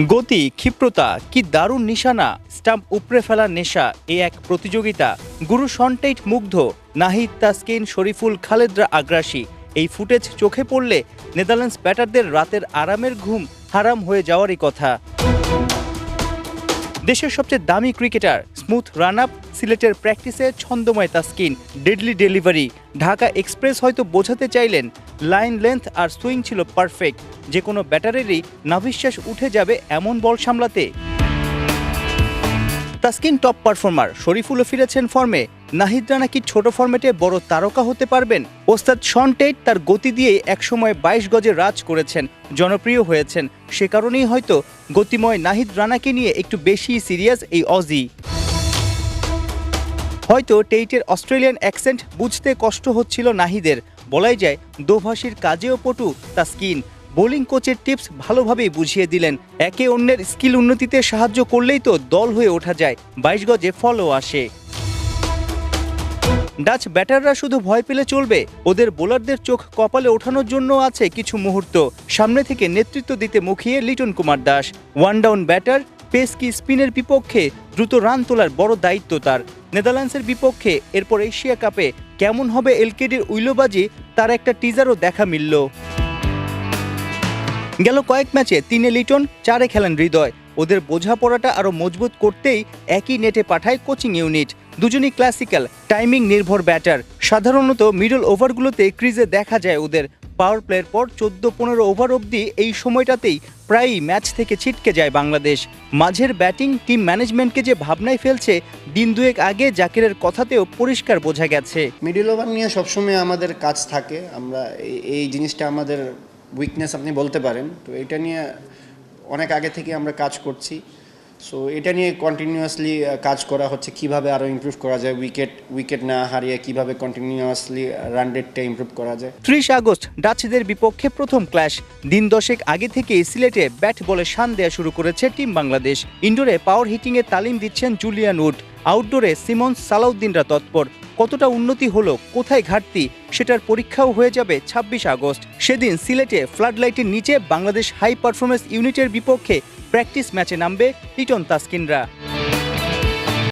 গতি, ক্ষিপ্রতা, কি দারুণ নিশানা, স্টাম্প উপড়ে ফেলার নেশা, এক প্রতিযোগিতা। গুরু শনটেইট মুগ্ধ, নাহিদ, তাসকিন, শরীফুল, খালেদরা আগ্রাসী। এই ফুটেজ চোখে পড়লে নেদারল্যান্ডস ব্যাটারদের রাতের আরামের ঘুম হারাম হয়ে যাওয়ারই কথা। দেশের সবচেয়ে দামি ক্রিকেটার, স্মুথ রান আপ, সিলেটের প্র্যাকটিসে ছন্দময় Taskin, deadly delivery. Dhaka express হয়তো বোঝাতে চাইলেন লাইন লেন্থ আর সুইং ছিল পারফেক্ট, যে কোনো ব্যাটারেরই নাভিশ্বাস উঠে যাবে এমন বল সামলাতে। তাসকিন টপ পারফর্মার, শরীফুলও ফিরেছেন ফর্মে। নাহিদরা নাকি ছোট ফরম্যাটে বড় তারকা হতে পারবেন। ওস্তাদ শনটেইট তার গতি দিয়েই একসময় 22 গজে রাজ করেছেন, জনপ্রিয় হয়েছেন। সে কারণেই হয়তো গতিময় নাহিদ রানাকে নিয়ে একটু বেশি সিরিয়াস এই অজি। হয়তো টেইটের অস্ট্রেলিয়ান অ্যাকসেন্ট বুঝতে কষ্ট হচ্ছিল নাহিদের। বলাই যায় দোভাষীর কাজেও পটু তাসকিন। বোলিং কোচের টিপস ভালোভাবেই বুঝিয়ে দিলেন। একে অন্যের স্কিল উন্নতিতে সাহায্য করলেই তো দল হয়ে ওঠা যায়। 22 গজে ফলও আসে। ডাচ ব্যাটাররা শুধু ভয় পেলে চলবে, ওদের বোলারদের চোখ কপালে ওঠানোর জন্য আছে কিছু মুহূর্ত। সামনে থেকে নেতৃত্ব দিতে মুখিয়ে Liton Kumar Das. One down batter, pace কি স্পিনের বিপক্ষে দ্রুত রান তোলার বড় দায়িত্ব তার। নেদারল্যান্ডসের বিপক্ষে এরপর এশিয়া কাপে কেমন হবে এলকেডির উইলোবাজি, তার একটা টিজারও দেখা মিলল। গেল কয়েক ম্যাচে 3-এ লিটন, 4-এ খেলেন হৃদয়। ওদের বোঝাপড়াটা আরও মজবুত করতেই একই নেটে পাঠায় কোচিং ইউনিট। দুজনই ক্লাসিক্যাল টাইমিং নির্ভর ব্যাটার। সাধারণত মিডল ওভারগুলোতে ক্রিজে দেখা যায় ওদের। পাওয়ার প্লের পর 14-15 ওভার অবধি এই সময়টাতেই প্রায়ই ম্যাচ থেকে ছিটকে যায় বাংলাদেশ। মাঝের ব্যাটিং টিম ম্যানেজমেন্টকে যে ভাবনায় ফেলছে, দিন দুয়েক আগে জাকিরের কথাতেও পরিষ্কার বোঝা গেছে। মিডল ওভার নিয়ে সবসময় আমাদের কাজ থাকে, আমরা এই জিনিসটা আমাদের উইকনেস আপনি বলতে পারেন। তো এটা নিয়ে অনেক আগে থেকে আমরা কাজ করছি। সো এটা নিয়ে কন্টিনিউয়াসলি কাজ করা হচ্ছে, কিভাবে আরও ইমপ্রুভ করা যায়, উইকেট না হারিয়ে কিভাবে কন্টিনিউয়াসলি রান রেটটা ইমপ্রুভ করা যায়। 30 আগস্ট ডাচদের বিপক্ষে প্রথম ক্ল্যাশ। দিন দশেক আগে থেকেই সিলেটে ব্যাট বলে শান দেয়া শুরু করেছে টিম বাংলাদেশ। ইনডোরে পাওয়ার হিটিংয়ে তালিম দিচ্ছেন জুলিয়ান উড, আউটডোরে সিমন্স, সালাউদ্দিনরা তৎপর। কতটা উন্নতি হলো, কোথায় ঘাটতি, সেটার পরীক্ষাও হয়ে যাবে 26 আগস্ট। সেদিন সিলেটে ফ্লাডলাইটের নিচে বাংলাদেশ হাই পারফরমেন্স ইউনিটের বিপক্ষে প্র্যাকটিস ম্যাচে নামবে লিটন তাসকিনরা।